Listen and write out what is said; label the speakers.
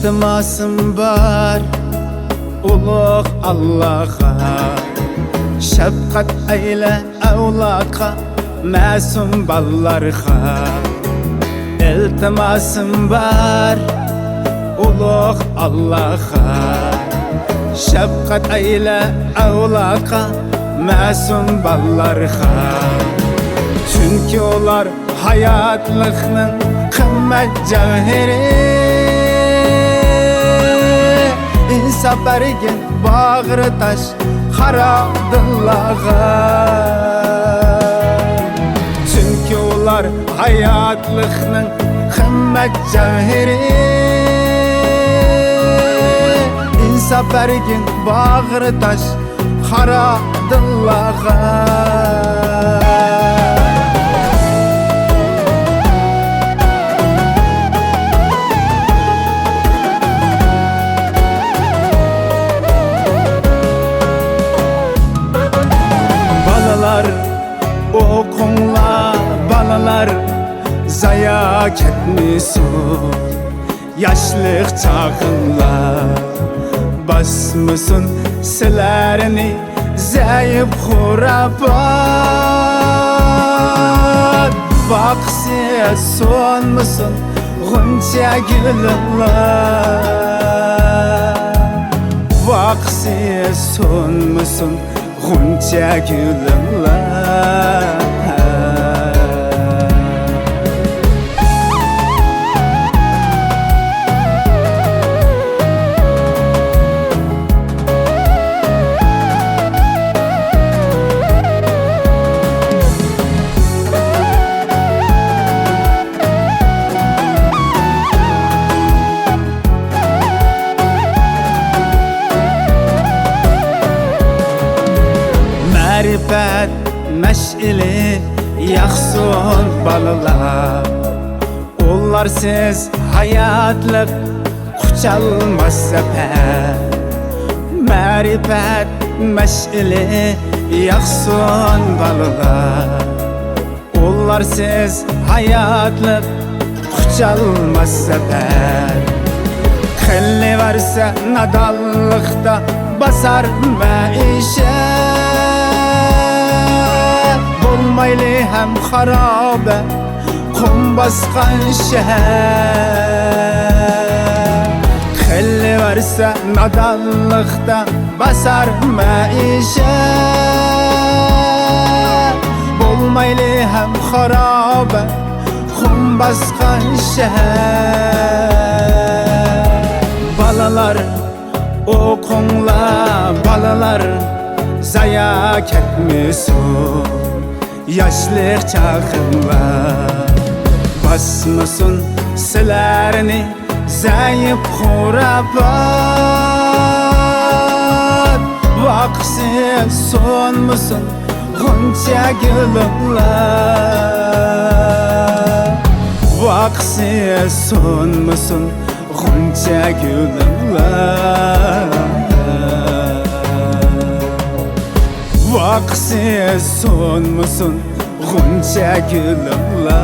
Speaker 1: İltimasım var ulug' Alloh'a, shafqat eyle avlodga, ma'sum ballarga. İltimasım var ulug' Alloh'a, shafqat eyle avlodga, ma'sum ballarga. Çünkü ular hayatlıkның qimmat javheri, insaf bergen bag'ri tash qara dillarga. Çünkü ular hayatlıkның qimmat javheri, insaf bergen bag'ri tash qara dillarga. Okunla balalar zaya ketmisun, yaşlıq çağınla basmısın silerini zayıf hurabat. Baksıya sonmısın ğunca gülünla, baksıya sonmısın ğunca gülünla. Ma'rifat meş'ili yaxsun balalar, ularsiz hayatlık quchalmas safar. Ma'rifat meş'ili yaxsun balalar, ularsiz hayatlık quchalmas safar. Xilli varsa nadallıqda basar maishat, olmaylı hem harabe kum baskan şehir. Xilli varsa nadallıqda basar maishat, olmaylı hem harabe kum baskan şehir. Balalar okunla balalar zaya ketmisun, yaşlıq çağınla basmısın silerini zayıf hurabat. Vaxtı sonmısın ğunca gülünla, vaxtı sonmısın ğunca gülünla. Vaxtı sonmısın ğunca gülünla.